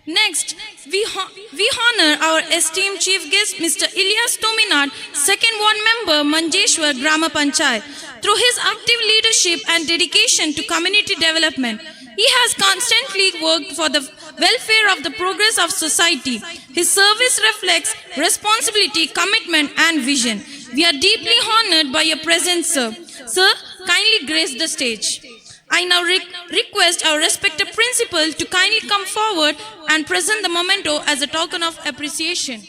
Next, we honor our esteemed chief guest, Mr. Ilyas Tominat, second ward member, Manjeshwar Grama Panchayat. Through his active leadership and dedication to community development, he has constantly worked for the welfare of the progress of society. His service reflects responsibility, commitment, and vision. We are deeply honored by your presence, sir. Sir, kindly grace the stage. I now request our respected principal to kindly come forward and present the memento as a token of appreciation.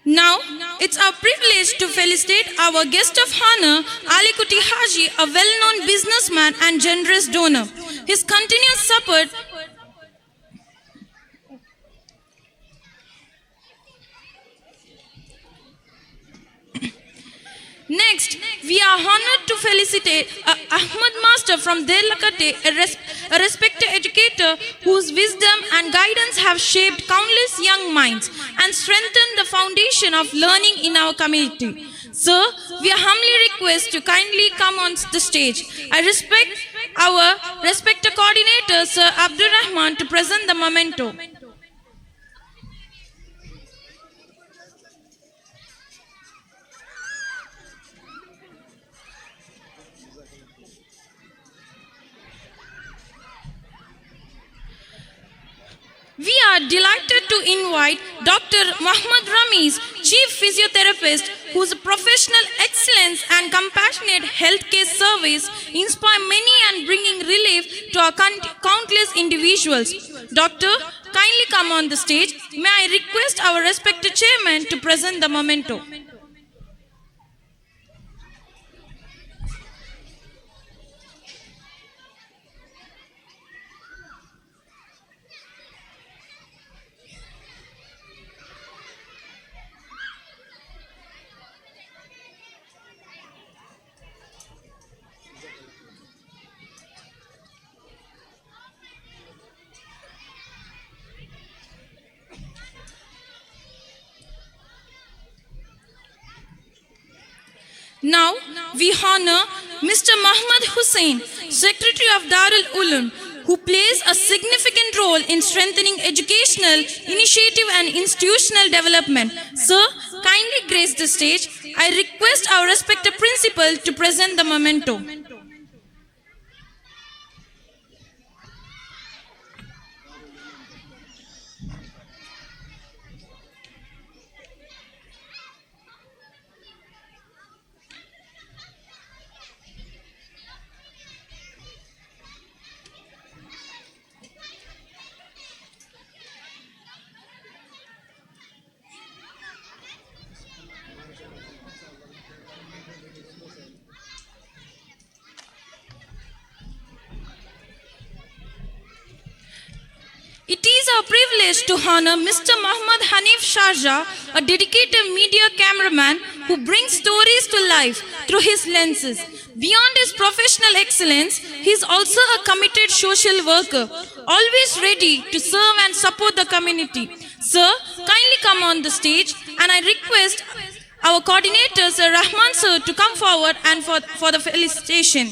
Now, it's our privilege to felicitate our guest of honor, Alikuti Haji, a well-known businessman and generous donor. His continuous support Next, we are honored to felicitate Ahmad Master from Derlakate, a respected educator whose wisdom and guidance have shaped countless young minds and strengthened the foundation of learning in our community. Sir, we are humbly request to kindly come on the stage. I respect our respected coordinator, Sir Abdul Rahman, to present the memento. We are delighted to invite Dr. Muhammad Rameez, Chief Physiotherapist, whose professional excellence and compassionate healthcare service inspire many and bringing relief to our countless individuals. Doctor, kindly come on the stage. May I request our respected chairman to present the memento. Now, we honor Mr. Muhammad Hussain, Secretary of Darul Uloom, who plays a significant role in strengthening educational initiative and institutional development. Sir, kindly grace the stage. I request our respected principal to present the memento. It is our privilege to honor Mr. Muhammad Hanif Sharjah, a dedicated media cameraman who brings stories to life through his lenses. Beyond his professional excellence, he is also a committed social worker, always ready to serve and support the community. Sir, kindly come on the stage, and I request our coordinator, Sir Rahman Sir, to come forward and for the felicitation.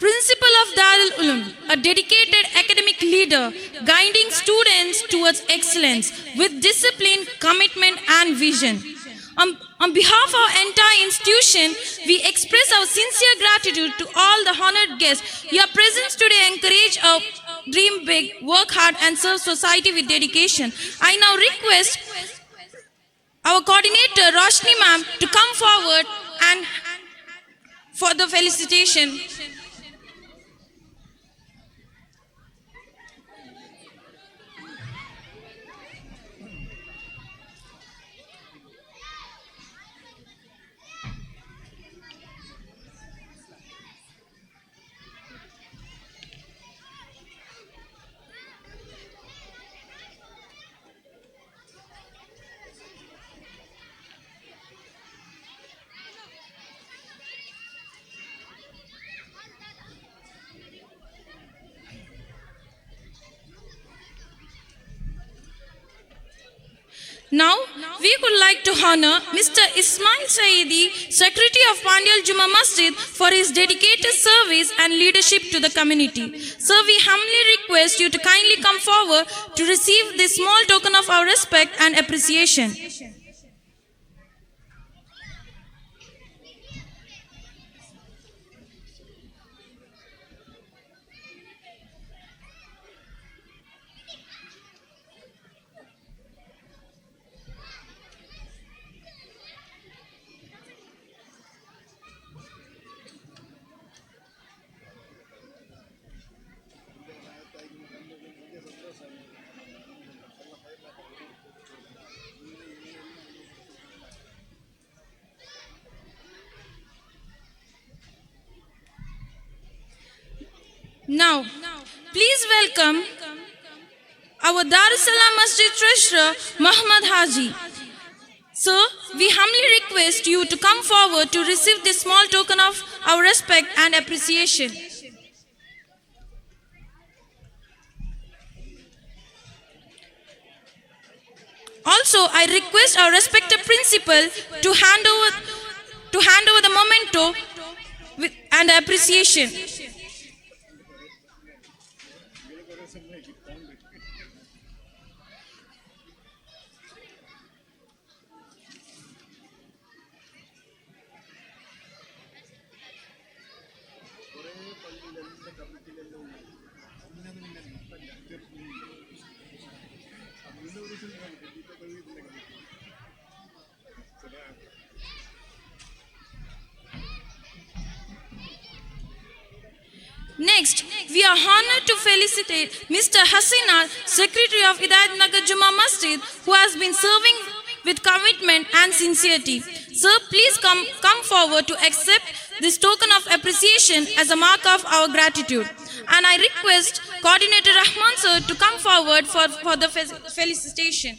Principal of Darul Uloom, a dedicated academic leader, guiding students towards excellence with discipline, commitment, and vision. On behalf of our entire institution, we express our sincere gratitude to all the honored guests. Your presence today encourages our dream big, work hard, and serve society with dedication. I now request our coordinator, Roshni ma'am, to come forward and for the felicitation. Now, we would like to honor Mr. Ismail Saidi, Secretary of Pandyal Juma Masjid, for his dedicated service and leadership to the community. Sir, we humbly request you to kindly come forward to receive this small token of our respect and appreciation. Now, please welcome our Dar es Salaam Masjid Treasurer, Muhammad Haji. Sir, we humbly request you to come forward to receive this small token of our respect and appreciation. Also, I request our respected principal to hand over the memento and appreciation. Next, we are honored to felicitate Mr. Hasina, Secretary of Hidayat Nagar Juma Masjid, who has been serving with commitment and sincerity. Sir, please come forward to accept this token of appreciation as a mark of our gratitude. And I request Coordinator Rahman sir to come forward for the felicitation.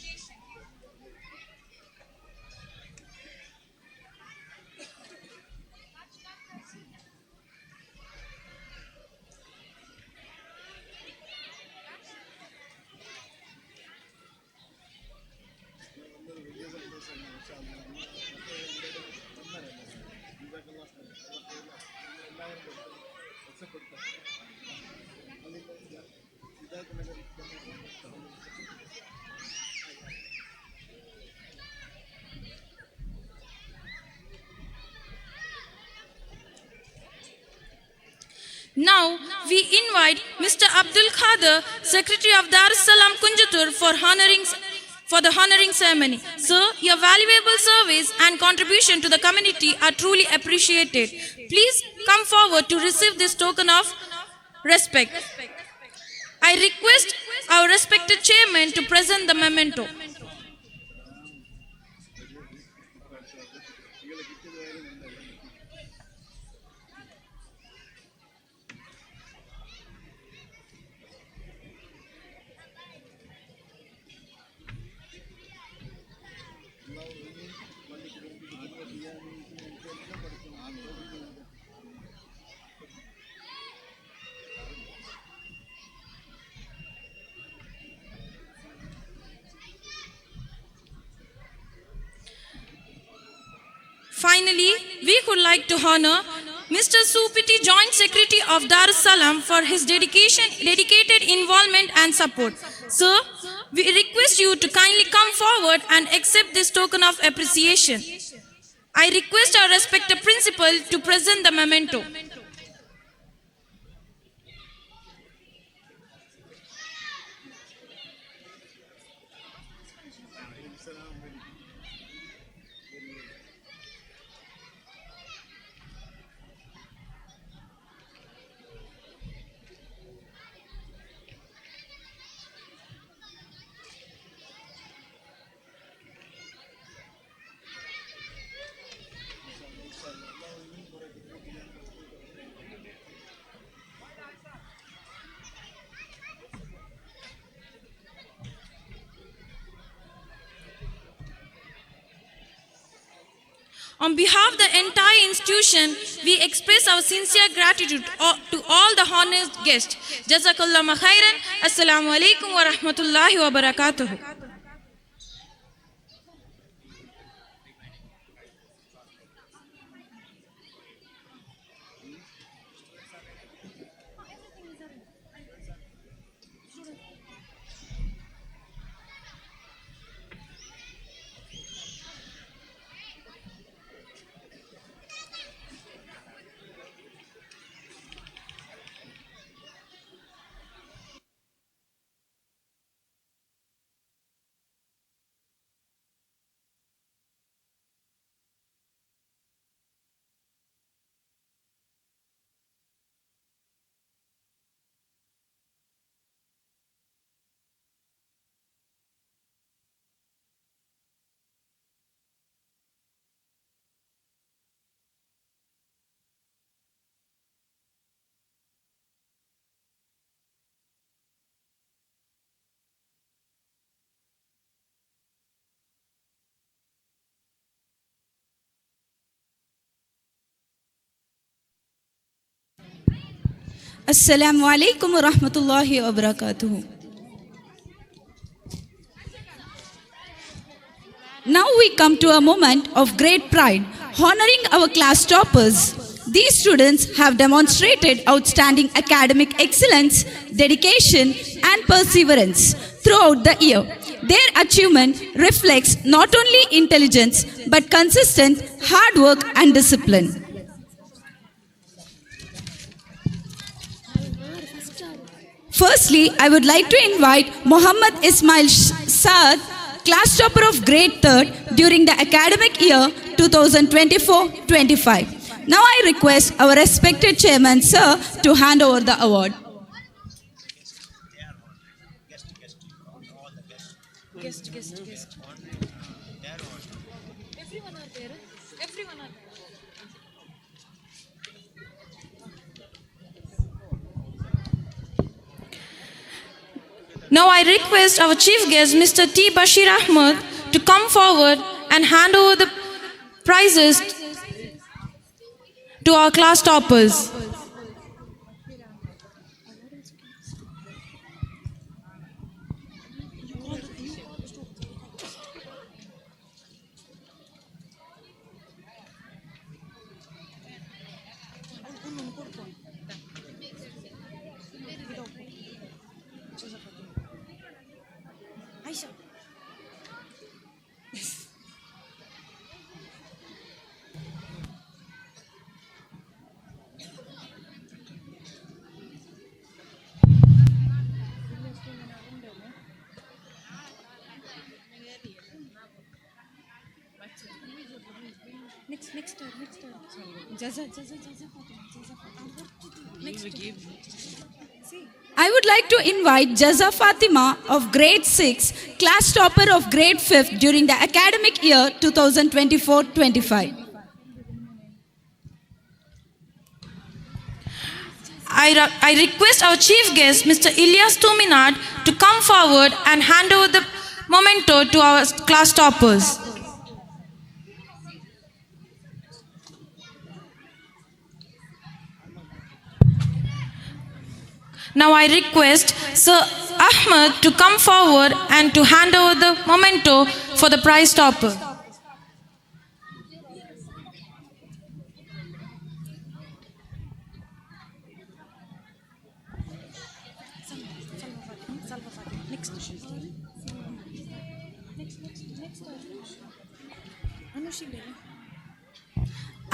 Now, we invite Mr. Abdul Khader, Secretary of Dar es Salaam Kunjatur, for the honoring ceremony. Sir, your valuable service and contribution to the community are truly appreciated. Please come forward to receive this token of respect. I request our respected chairman to present the memento. Finally, we would like to honor Mr. Supiti, Joint Secretary of Dar es Salaam, for his dedicated involvement and support. Sir, we request you to kindly come forward and accept this token of appreciation. I request our respected principal to present the memento. On behalf of the entire institution, we express our sincere gratitude to all the honored guests. Jazakallah khairan. Assalamu alaikum wa rahmatullahi wa barakatuh. Assalamu alaikum wa rahmatullahi wa barakatuh. Now we come to a moment of great pride, honoring our class toppers. These students have demonstrated outstanding academic excellence, dedication, and perseverance throughout the year. Their achievement reflects not only intelligence but consistent hard work and discipline. Firstly, I would like to invite Muhammad Ismail Saad, class topper of grade 3rd during the academic year 2024-25. Now I request our respected chairman, sir, to hand over the award. Guest. Everyone are there. Everyone are there. Now I request our chief guest, Mr. T. Bashir Ahmed, to come forward and hand over the prizes to our class toppers. Next turn. I would like to invite Jaza Fatima of grade 6, class topper of grade 5th during the academic year 2024-25. I request our chief guest, Mr. Ilyas Tominat, to come forward and hand over the memento to our class toppers. Now I request Sir Ahmed to come forward and to hand over the memento for the prize topper.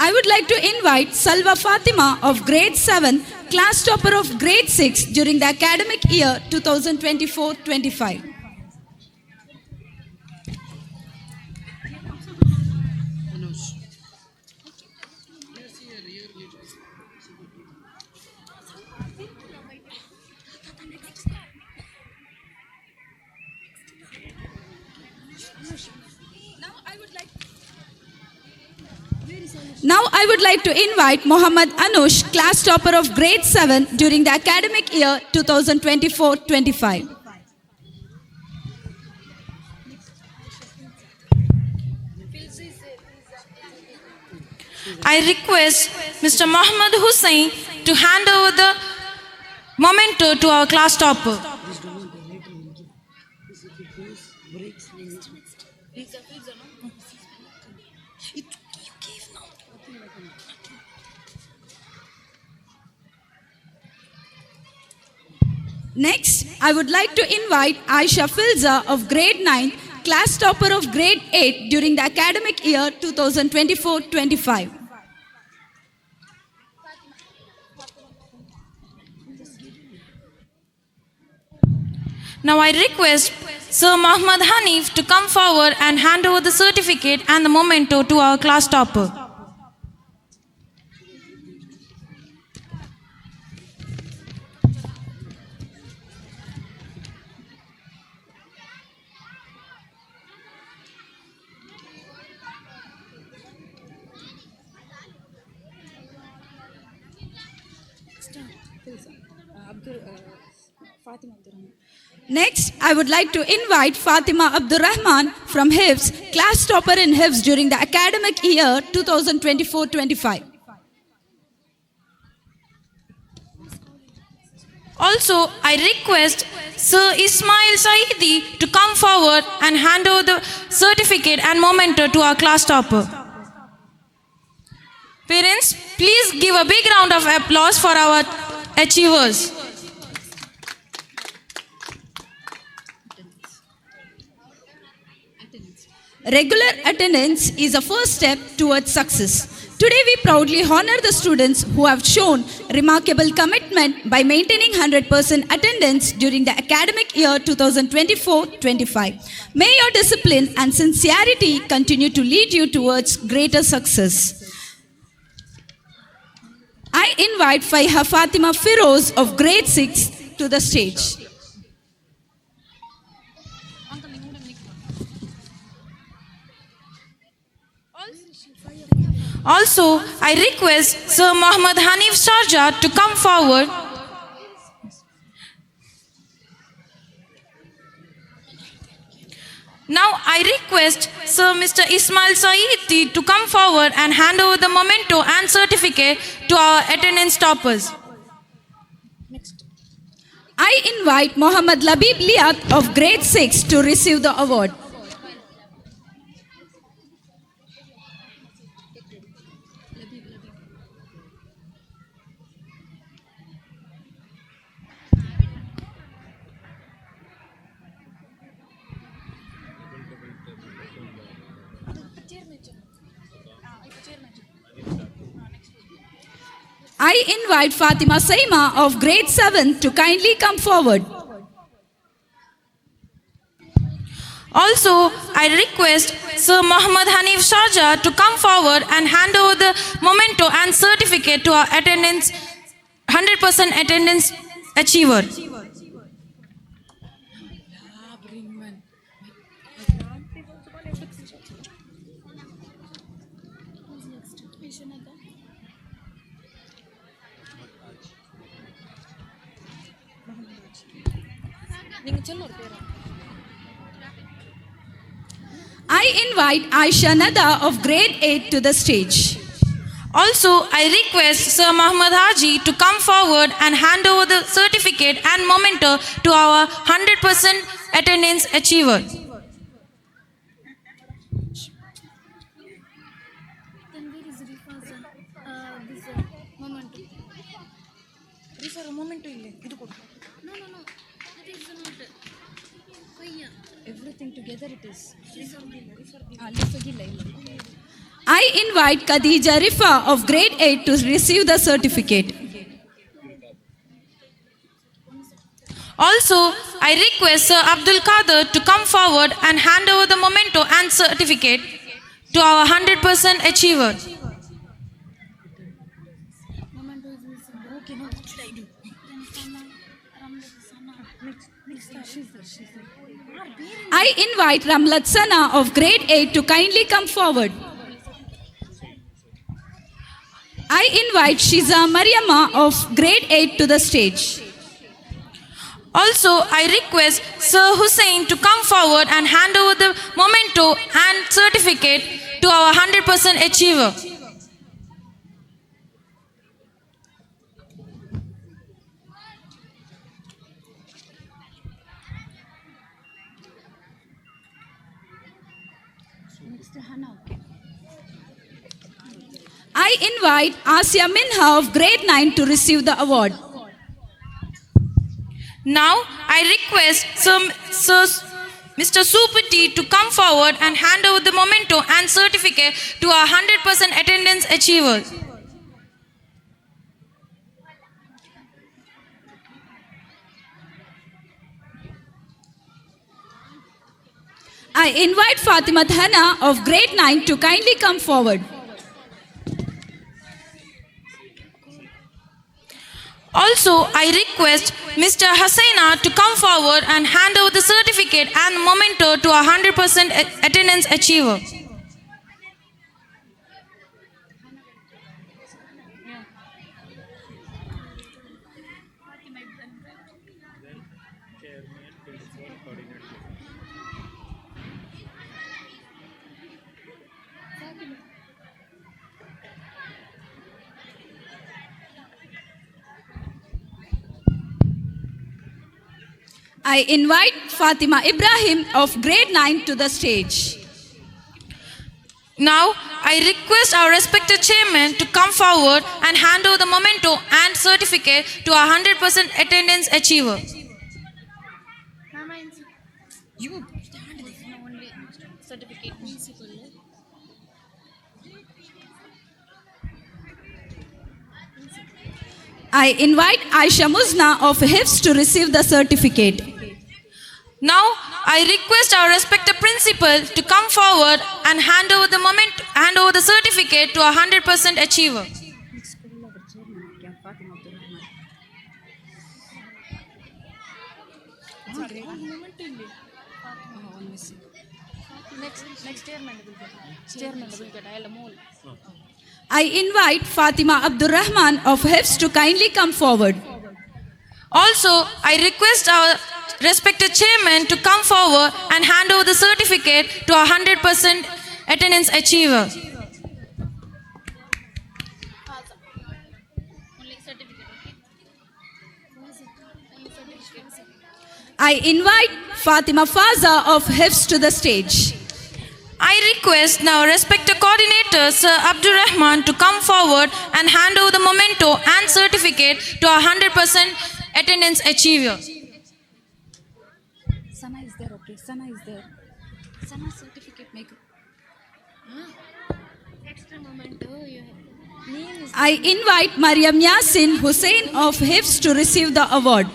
I would like to invite Salva Fatima of grade 7, class topper of grade 6 during the academic year 2024-25. Now I would like to invite Mohammad Anush, class topper of grade 7 during the academic year 2024-25. I request Mr. Mohammad Hussain to hand over the memento to our class topper. Next, I would like to invite Aisha Filza of grade 9, class topper of grade 8 during the academic year 2024-25. Now I request Sir Muhammad Hanif to come forward and hand over the certificate and the memento to our class topper. Next, I would like to invite Fatima Abdurrahman from HIFZ, class topper in HIFZ during the academic year 2024-25. Also, I request Sir Ismail Saidi to come forward and hand over the certificate and memento to our class topper. Parents, please give a big round of applause for our achievers. Regular attendance is a first step towards success. Today we proudly honor the students who have shown remarkable commitment by maintaining 100% attendance during the academic year 2024-25. May your discipline and sincerity continue to lead you towards greater success. I invite Faiha Fatima Firoz of grade 6 to the stage. Also, I request Sir Muhammad Hanif Sharjah to come forward. Now I request Sir Mr. Ismail Saidi to come forward and hand over the memento and certificate to our attendance toppers. I invite Mohammad Labib Liat of grade 6 to receive the award. I invite Fatima Saima of grade 7 to kindly come forward. Also, I request Sir Muhammad Hanif Sharjah to come forward and hand over the memento and certificate to our attendance 100% attendance achiever. I invite Aisha Nada of grade 8 to the stage. Also, I request Sir Muhammad Haji to come forward and hand over the certificate and memento to our 100% attendance achiever. Then where is Rifa's this memento? Rifa, memento ille. Idu kodu. No. That is not. Koya. Everything together it is. I invite Khadija Rifa of grade 8 to receive the certificate. Also, I request Sir Abdul Qadir to come forward and hand over the memento and certificate to our 100% achiever. Memento is missing. Okay, now what should I do? Then Sana, Ramla, Sana. Next, she's there. Our parents I invite Ramlatsana of grade 8 to kindly come forward. I invite Shiza Mariama of grade 8 to the stage. Also, I request Sir Hussain to come forward and hand over the memento and certificate to our 100% achiever. I invite Asya Minha of grade 9 to receive the award. Now, I request Mr. Supati to come forward and hand over the memento and certificate to our 100% attendance achievers. I invite Fatima Thana of grade 9 to kindly come forward. Also, I request Mr. Hasaina to come forward and hand over the certificate and memento to our 100% attendance achiever. I invite Fatima Ibrahim of grade 9 to the stage. Now, I request our respected chairman to come forward and hand over the memento and certificate to our 100% attendance achiever. Mama, you stand this no only certificate principal. I invite Aisha Muzna of HIFS to receive the certificate. Now, I request our respected principal to come forward and hand over the certificate to our 100% achiever. Next chairman will get. Chairman will get. I am all. I invite Fatima Abdurrahman of HIFS to kindly come forward. Also, I request our respected chairman to come forward and hand over the certificate to our 100% attendance achiever. Only certificate, okay? Only certificate. I invite Fatima Faza of HIFS to the stage. I request now respected coordinator Sir Abdurrahman to come forward and hand over the memento and certificate to our 100% attendance achiever. Sana is there, okay? Sana is there. Sana certificate maker. Extra moment. Oh, you have. Name is. I invite Mariam Yasin Hussain of HIFS to receive the award.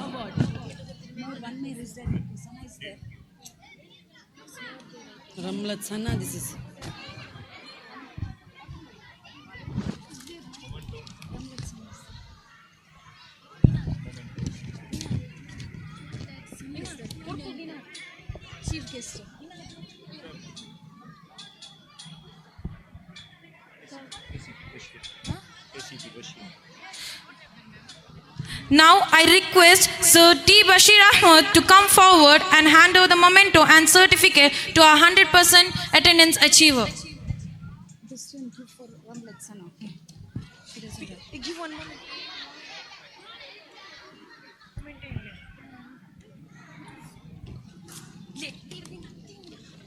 Ramlatsana, this is. Chief guest. Now I request Sir T. Bashir Ahmed to come forward and hand over the memento and certificate to our 100% attendance achiever. This one give for Ramlatsana, okay? She doesn't have. Give 1 moment.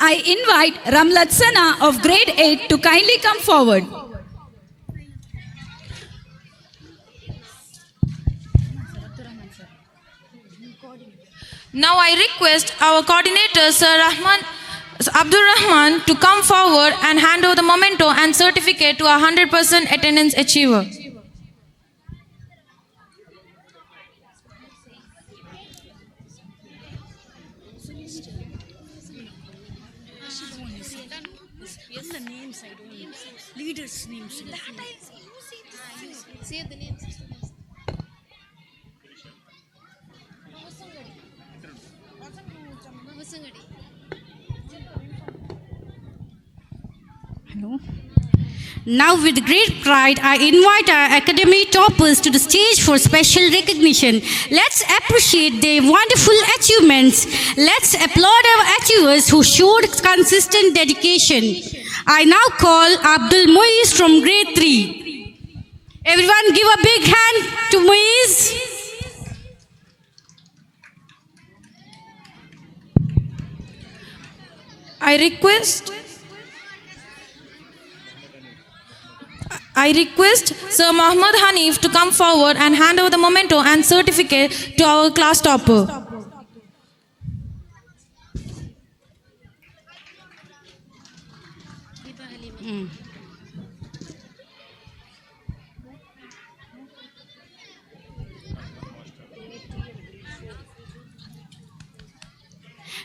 I invite Ramlatsana of grade 8 to kindly come forward. Now I request our coordinator Sir Abdul Rahman to come forward and hand over the memento and certificate to our 100% attendance achiever. Yes, the names I don't know. Leaders' names. Save the names. Vasangadi. Hello. Now, with great pride, I invite our academy toppers to the stage for special recognition. Let's appreciate their wonderful achievements. Let's applaud our achievers who showed consistent dedication. I now call Abdul Muiz from grade 3. Everyone give a big hand to Muiz. I request Sir Mohammad Hanif to come forward and hand over the memento and certificate to our class topper.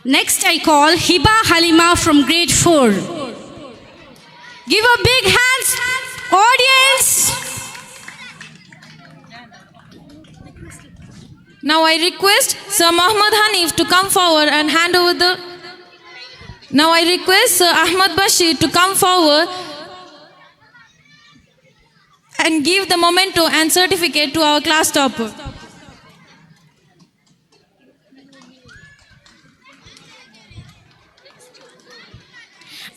Next, I call Hiba Halima from grade 4. Give a big hand, audience. Now I request Sir Mohammad Hanif to come forward and hand over the... Now I request Sir Ahmad Bashir to come forward and give the memento and certificate to our class topper.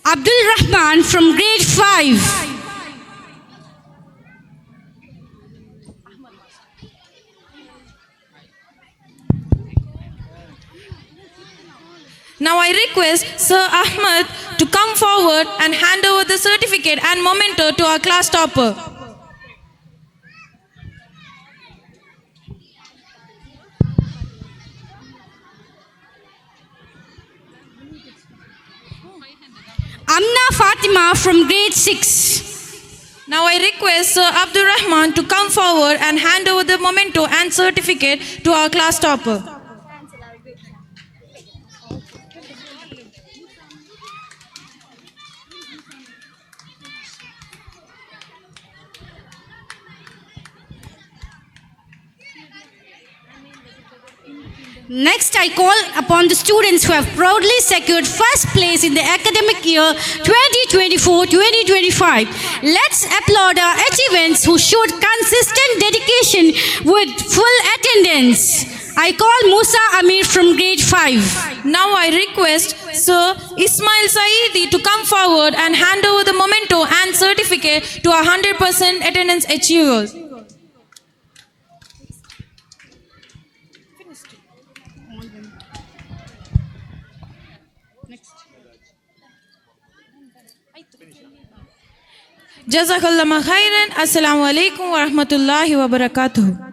Abdul Rahman from grade 5. Now I request Sir Ahmad to come forward and hand over the certificate and memento to our class topper. Amna Fatima from grade 6. Now I request Sir Abdul Rahman to come forward and hand over the memento and certificate to our class topper. Next, I call upon the students who have proudly secured first place in the academic year 2024-2025. Let's applaud our achievements who showed consistent dedication with full attendance. I call Musa Amir from grade 5. Now I request Sir Ismail Saidi to come forward and hand over the memento and certificate to our 100% attendance achievers. Jazakallah khairan. Assalamu alaikum wa rahmatullahi wa barakatuh.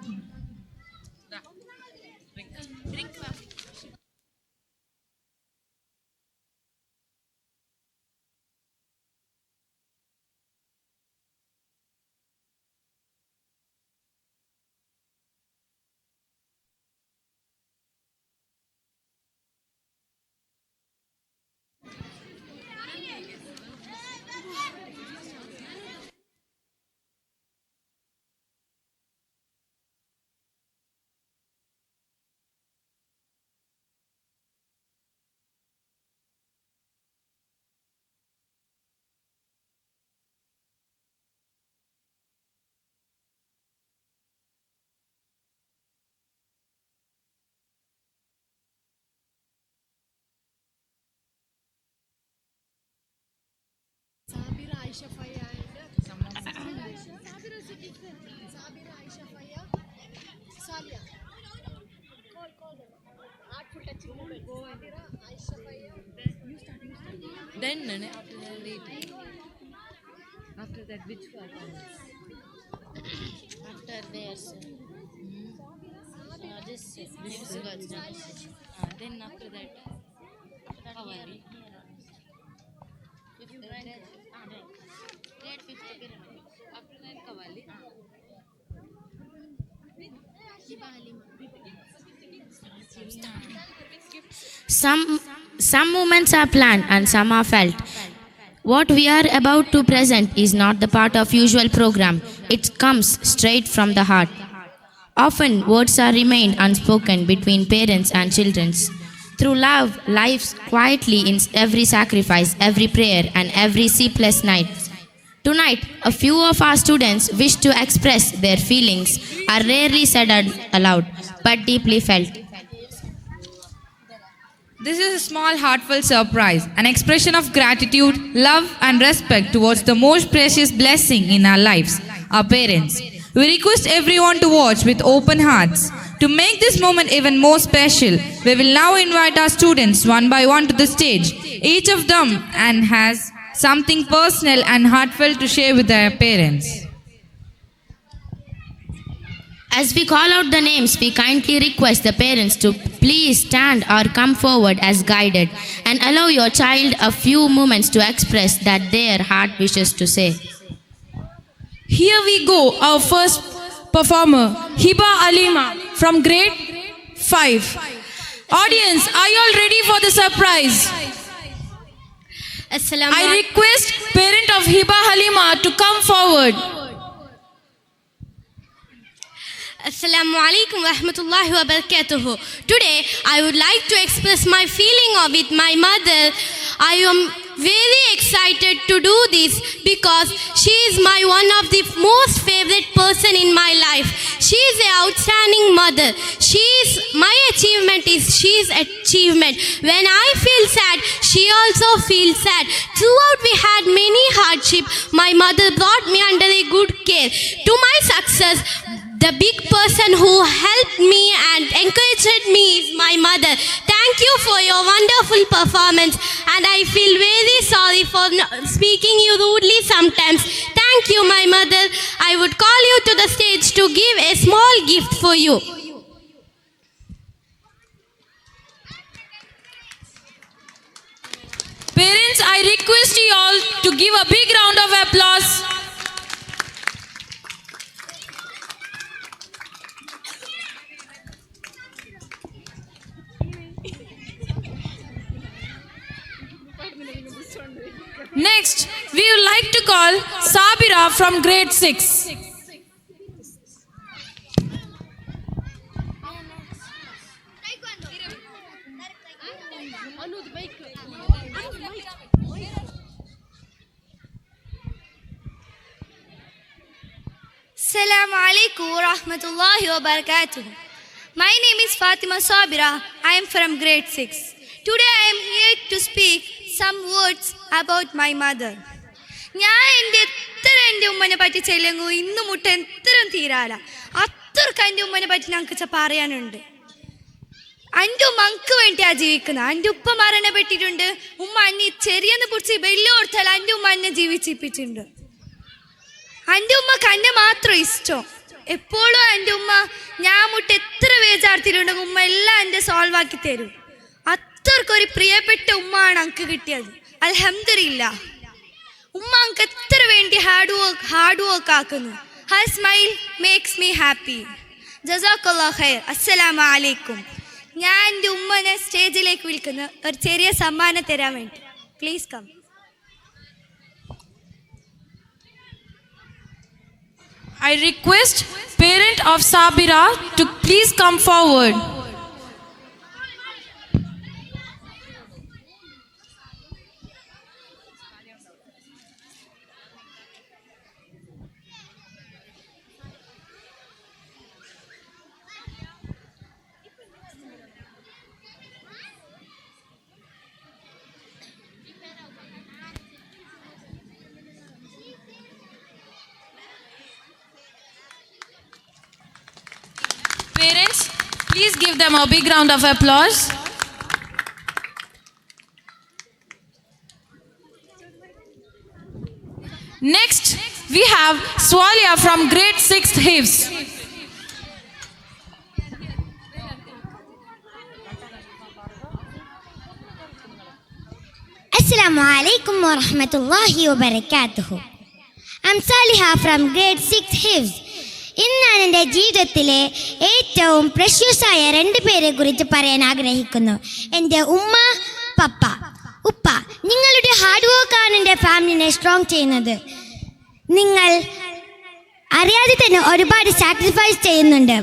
Then after that later. After that which one? After theirs. This girls. Then after that. Kavali. Grade 5th pyramid. After that Kavali. Some moments are planned and some are felt. What we are about to present is not the part of usual program. It comes straight from the heart. Often words are remained unspoken between parents and children. Through love, lives quietly in every sacrifice, every prayer, and every sleepless night. Tonight, a few of our students wish to express their feelings, are rarely said aloud, but deeply felt. This is a small heartfelt surprise, an expression of gratitude, love and respect towards the most precious blessing in our lives, our parents. We request everyone to watch with open hearts. To make this moment even more special, we will now invite our students one by one to the stage. Each of them has something personal and heartfelt to share with their parents. As we call out the names, we kindly request the parents to please stand or come forward as guided and allow your child a few moments to express that their heart wishes to say. Here we go, our first performer, Hiba Alima from grade 5. Audience, are you all ready for the surprise? I request parent of Hiba Halima to come forward. Assalamu alaikum wa rahmatullahi wa barakatuhu. Today, I would like to express my feeling with my mother. I am very excited to do this because she is my one of the most favorite person in my life. She is an outstanding mother. My achievement is she's achievement. When I feel sad, she also feels sad. Throughout we had many hardship. My mother brought me under a good care. To my success, the big person who helped me and encouraged me is my mother. Thank you for your wonderful performance, and I feel very sorry for speaking you rudely sometimes. Thank you, my mother. I would call you to the stage to give a small gift for you. Parents, I request you all to give a big round of applause. Next, we would like to call Sabira from grade 6. Assalamu alaikum wa rahmatullahi wa barakatuh. My name is Fatima Sabira. I am from grade 6. Today I am here to speak some words about my mother. ഞാൻ എൻ്റെ ഉമ്മനെ പറ്റി ചെല്ലുന്നു ഇന്ന് മുട്ട എത്രയും തീരാല അത്രക്ക് എൻ്റെ ഉമ്മനെ പറ്റി ഞങ്ങൾക്ക് പറയാനുണ്ട്. എൻ്റെ ഉമ്മ അങ്ക് വേണ്ടിയാണ് ജീവിക്കുന്നത്. എൻ്റെ ഉപ്പ മരണപ്പെട്ടിട്ടുണ്ട്. ഉമ്മ അന്നി ചെറിയെന്ന് പിടിച്ച് വലിയ കൊടുത്താൽ എൻ്റെ ഉമ്മ എന്നെ ജീവിച്ചിപ്പിച്ചിട്ടുണ്ട്. എൻ്റെ ഉമ്മക്ക് എന്നെ മാത്രം ഇഷ്ടം. എപ്പോഴും എൻ്റെ ഉമ്മ ഞാൻ മുട്ട എത്ര വേജാർത്തിയിട്ടുണ്ടെങ്കിൽ ഉമ്മ എല്ലാം എൻ്റെ സോൾവ് ആക്കി തരും. അത്രക്കൊരു പ്രിയപ്പെട്ട ഉമ്മയാണ് അങ്ക് കിട്ടിയത്. അൽഹംദുലില്ലാഹ്. ഉമ്മ അങ്ക് എത്ര വേണ്ടി ഹാർഡ് വർക്ക് ആക്കുന്നു. Her smile makes me happy. ജസാക്കല്ലാഹു ഖൈർ. അസ്സലാമു അലൈക്കും. ഞാൻ എൻ്റെ ഉമ്മനെ സ്റ്റേജിലേക്ക് വിളിക്കുന്നു ഒരു ചെറിയ സമ്മാനം തരാൻ വേണ്ടി. Please come. I request parent of Sabira to please come forward. Parents, please give them a big round of applause. Next, we have Swalia from grade 6th Hifz. Assalamu alaikum wa rahmatullahi wa barakatuhu. I'm Saliha from grade 6 Hifz. ഇന്ന് ഞാൻ എൻ്റെ ജീവിതത്തിലെ ഏറ്റവും പ്രഷ്യസായ 2 പേരെ കുറിച്ച് പറയാൻ ആഗ്രഹിക്കുന്നു. എൻ്റെ ഉമ്മ, പപ്പ. ഉപ്പ, നിങ്ങളുടെ ഹാർഡ് വർക്കാണ് എൻ്റെ ഫാമിലിനെ സ്ട്രോങ് ചെയ്യുന്നത്. നിങ്ങൾ അറിയാതെ തന്നെ ഒരുപാട് സാക്രിഫൈസ് ചെയ്യുന്നുണ്ട്.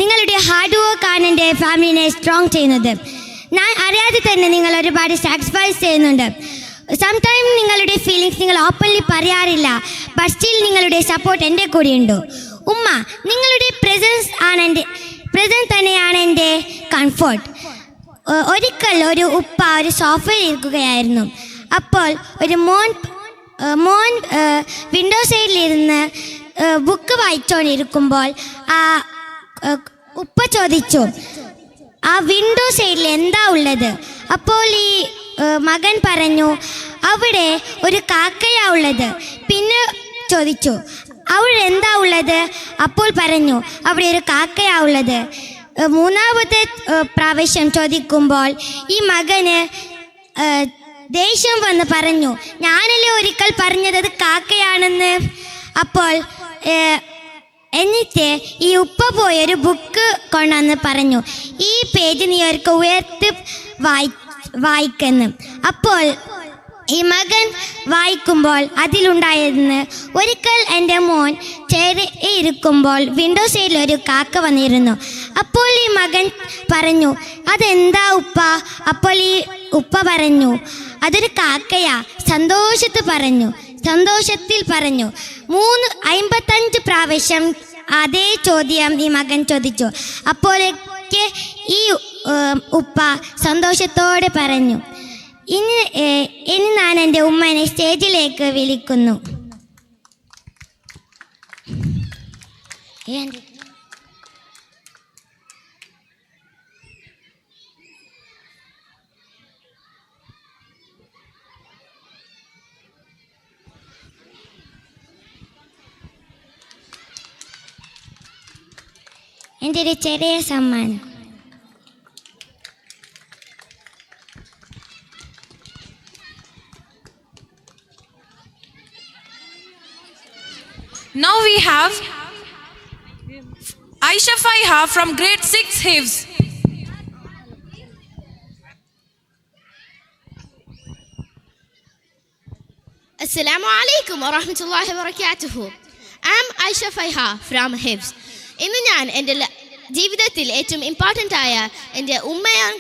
നിങ്ങളുടെ ഹാർഡ് വർക്കാണ് എൻ്റെ ഫാമിലിനെ സ്ട്രോങ് ചെയ്യുന്നത്. ഞാൻ അറിയാതെ തന്നെ നിങ്ങൾ ഒരുപാട് സാക്രിഫൈസ് ചെയ്യുന്നുണ്ട്. സംടൈം നിങ്ങളുടെ ഫീലിങ്സ് നിങ്ങൾ ഓപ്പൺലി പറയാറില്ല, ബട്ട് സ്റ്റിൽ നിങ്ങളുടെ സപ്പോർട്ട് എൻ്റെ കൂടെയുണ്ട്. ഉമ്മ, നിങ്ങളുടെ പ്രസൻസ് തന്നെയാണ് എൻ്റെ കംഫർട്ട്. ഒരിക്കൽ ഒരു ഉപ്പ ഒരു സോഫയിൽ ഇരിക്കുകയായിരുന്നു. അപ്പോൾ ഒരു മോൻ വിൻഡോ സൈഡിലിരുന്ന് ബുക്ക് വായിച്ചുകൊണ്ടിരിക്കുമ്പോൾ ആ ഉപ്പ ചോദിച്ചു, ആ വിൻഡോ സൈഡിൽ എന്താ ഉള്ളത്? അപ്പോൾ ഈ മകൻ പറഞ്ഞു, അവിടെ ഒരു കാക്കയാ ഉള്ളത്. പിന്നെ ചോദിച്ചു, അവിടെ എന്താ ഉള്ളത്? അപ്പോൾ പറഞ്ഞു, അവിടെ ഒരു കാക്കയാ ഉള്ളത്. മൂന്നാമത്തെ പ്രാവശ്യം ചോദിക്കുമ്പോൾ ഈ മകന് ദേഷ്യം വന്ന് പറഞ്ഞു, ഞാനല്ലേ ഒരിക്കൽ പറഞ്ഞത് അത് കാക്കയാണെന്ന്. അപ്പോൾ എന്നിട്ട് ഈ ഉപ്പ പോയി ഒരു ബുക്ക് കൊണ്ടുവന്ന് പറഞ്ഞു, ഈ പേജ് നീ ഒരിക്കൽ ഉയർത്തി വായിക്കുന്നു. അപ്പോൾ ഈ മകൻ വായിക്കുമ്പോൾ അതിലുണ്ടായിരുന്നു, ഒരിക്കൽ എൻ്റെ മോൻ ഇരിക്കുമ്പോൾ വിൻഡോ സൈഡിൽ ഒരു കാക്ക വന്നിരുന്നു. അപ്പോൾ ഈ മകൻ പറഞ്ഞു, അതെന്താ ഉപ്പ? അപ്പോൾ ഈ ഉപ്പ പറഞ്ഞു, അതൊരു കാക്കയാ. സന്തോഷത്തിൽ പറഞ്ഞു. 55 പ്രാവശ്യം അതേ ചോദ്യം ഈ മകൻ ചോദിച്ചു. അപ്പോഴേക്ക് ഈ ഉപ്പ സന്തോഷത്തോടെ പറഞ്ഞു, ഇനി ഞാൻ എൻ്റെ ഉമ്മനെ സ്റ്റേജിലേക്ക് വിളിക്കുന്നു. എൻ്റെ ഒരു ചെറിയ സമ്മാനം. Now we have Aisha Faiha from grade 6 Hifz. Assalamu alaikum wa rahmatullahi wa barakatuhu. I am Aisha Faiha from Hifz. ഇന്ന് ഞാൻ എൻ്റെ ജീവിതത്തിൽ ഏറ്റവും ഇമ്പോർട്ടൻ്റ് ആയ എൻ്റെ ഉമ്മയും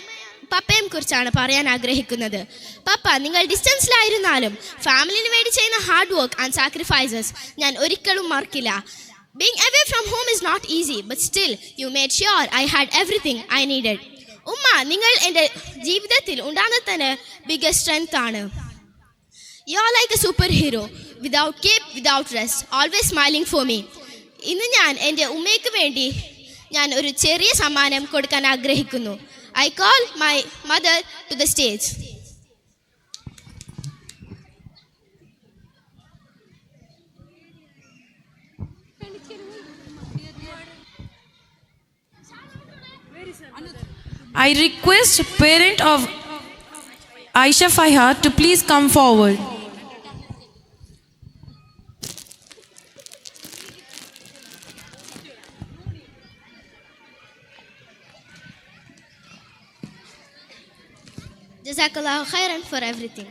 പപ്പയും കുറിച്ചാണ് പറയാൻ ആഗ്രഹിക്കുന്നത്. പപ്പ, നിങ്ങൾ ഡിസ്റ്റൻസിലായിരുന്നാലും ഫാമിലിന് വേണ്ടി ചെയ്യുന്ന ഹാർഡ് വർക്ക് ആൻഡ് സാക്രിഫൈസസ് ഞാൻ ഒരിക്കലും മറക്കില്ല. Being away from home is not easy, but still you made sure I had everything I needed. ഉമ്മ, നിങ്ങൾ എൻ്റെ ജീവിതത്തിൽ ഉണ്ടാകുന്ന ബിഗ്ഗസ്റ്റ് സ്ട്രെങ്ത് ആണ്. You are like a superhero, without cape, without rest, always smiling for me. ഇന്ന് ഞാൻ എൻ്റെ ഉമ്മയ്ക്ക് വേണ്ടി ഞാൻ ഒരു ചെറിയ സമ്മാനം കൊടുക്കാൻ ആഗ്രഹിക്കുന്നു. I call my mother to the stage. I request parent of Aisha Faiha to please come forward. Jazakallahu khairan for everything.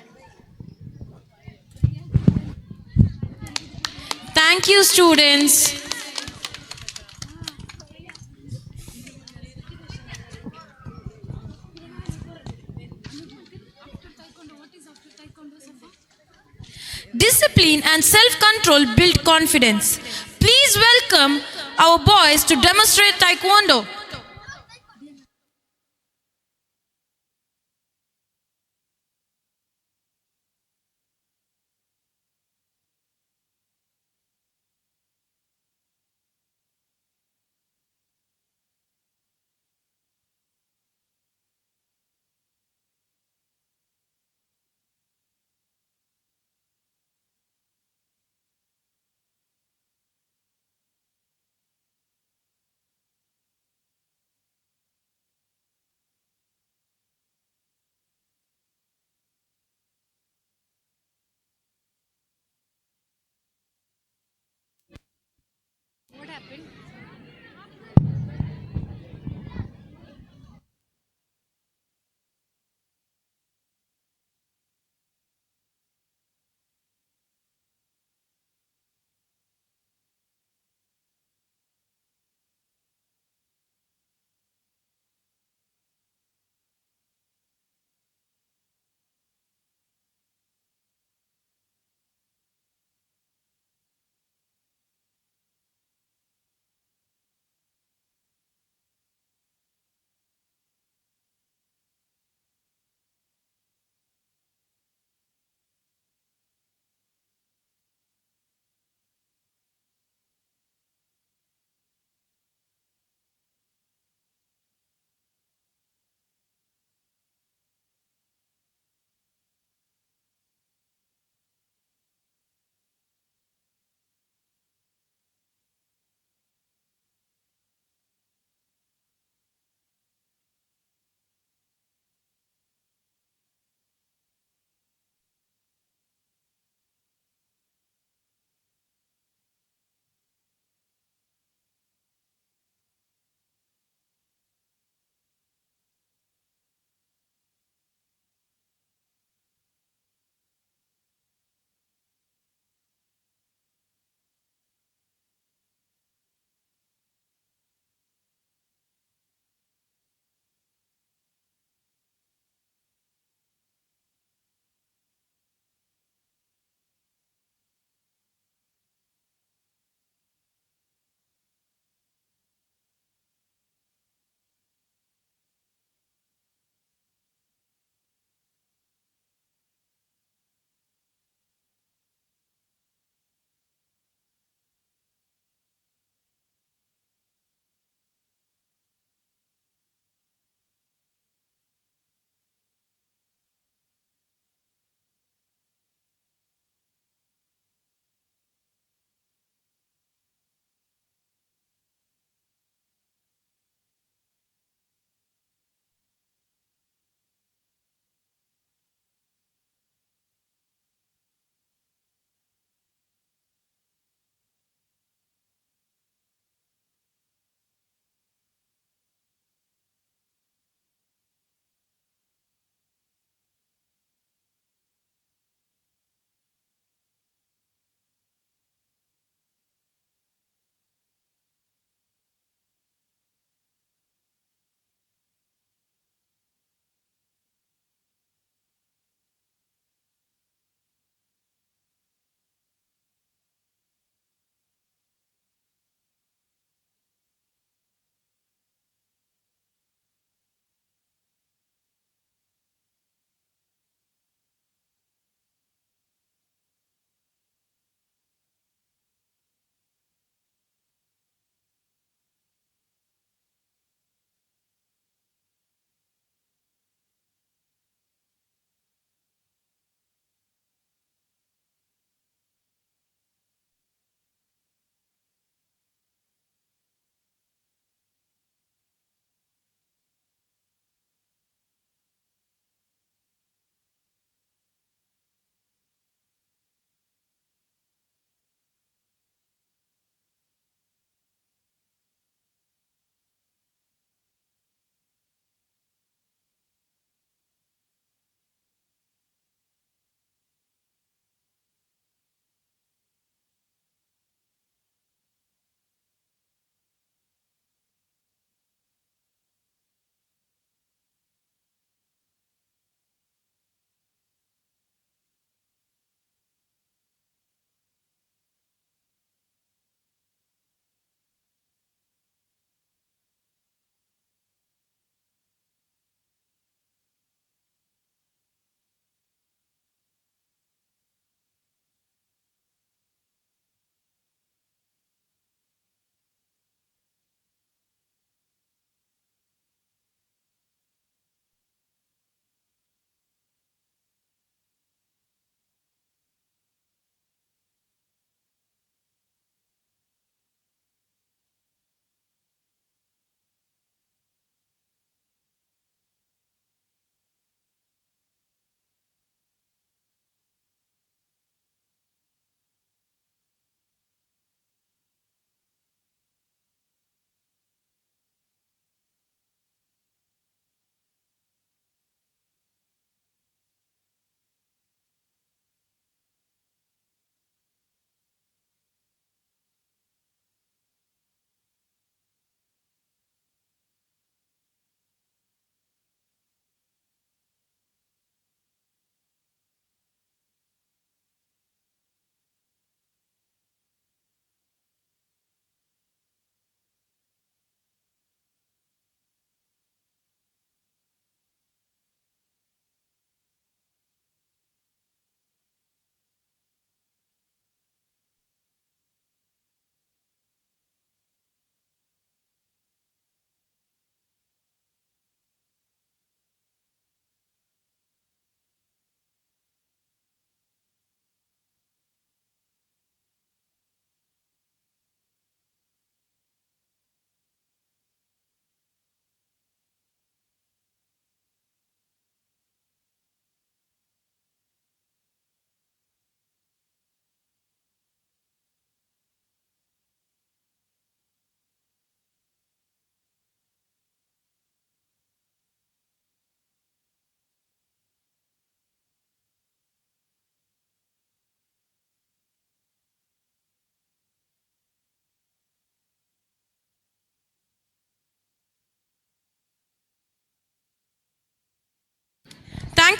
Thank you, students. Discipline and self-control build confidence. Please welcome our boys to demonstrate Taekwondo.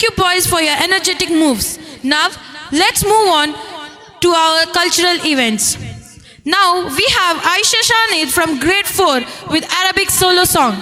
Thank you, boys, for your energetic moves. Now, let's move on to our cultural events. Now, we have Aisha Shanid from grade 4 with Arabic solo song.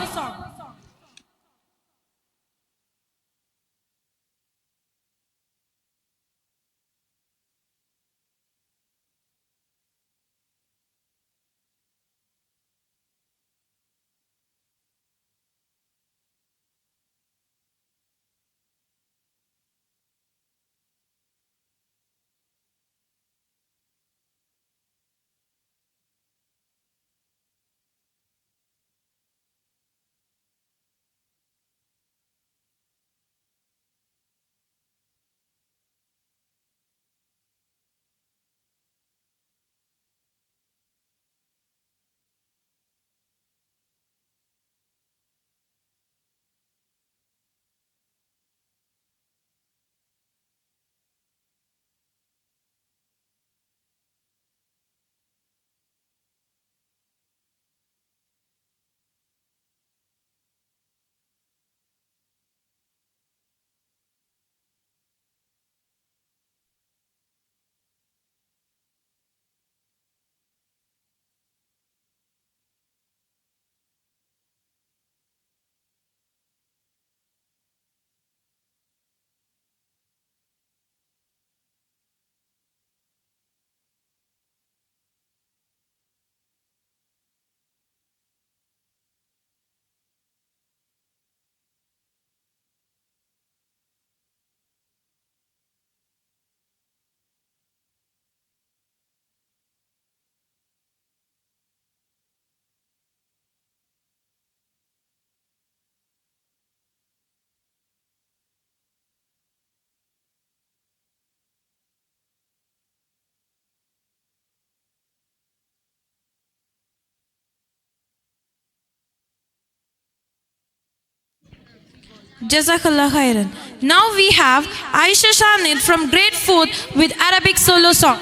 Jazakallah khairan. Now we have Aisha Shanid from grade 4 with Arabic solo song.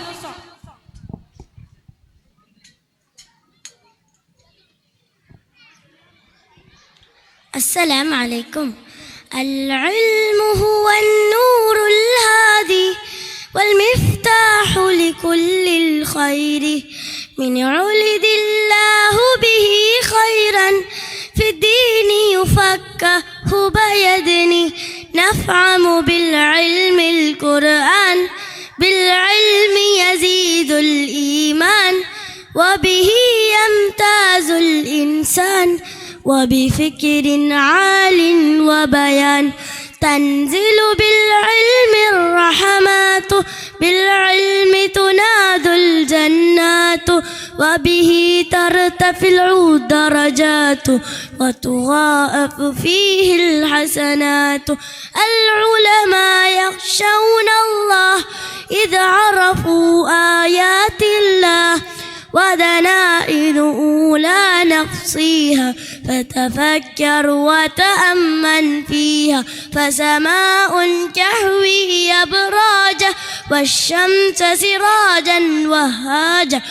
السلام عليكم. العلم هو النور الهادي والمفتاح لكل الخير من يولد الله به خيرا في الدين يفكه بيدني نفعم بالعلم القرآن بالعلم يزيد الإيمان وبه يمتاز الإنسان وبفكر عال وبيان تنزل بالعلم الرحمات بالعلم تناد الجنات وبه ترتفع الدرجات وتضاعف فيه الحسنات العلماء يخشون الله إذ عرفوا آيات الله ودنائل لا نحصيها فتفكر وتأمن فيها فسماء تهوي أبراجا والشمس سراجا وهاجا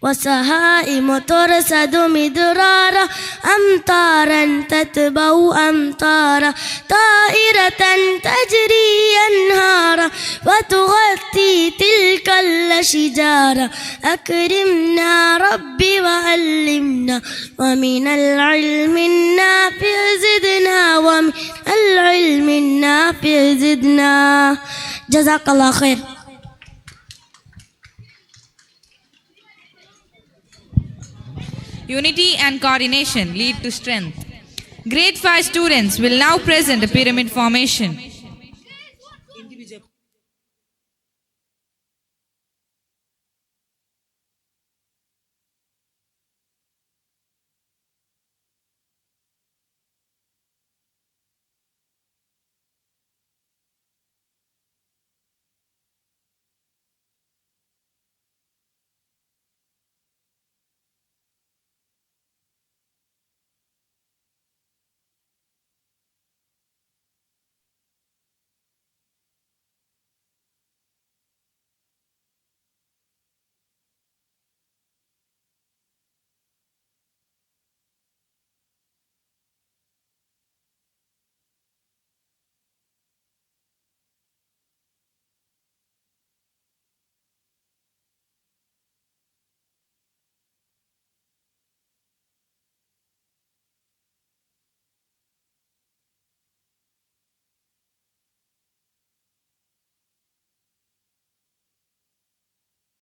وسهائم ترصد مدرارا أمطارا تتبع أمطارا طائرة تجري أنهارا وتغطي تلك الأشجار أكرمنا ربي وعلمنا ومن العلم النافع زدنا ومن العلم النافع زدنا جزاك الله خير. Unity and coordination lead to strength. Grade 5 students will now present a pyramid formation.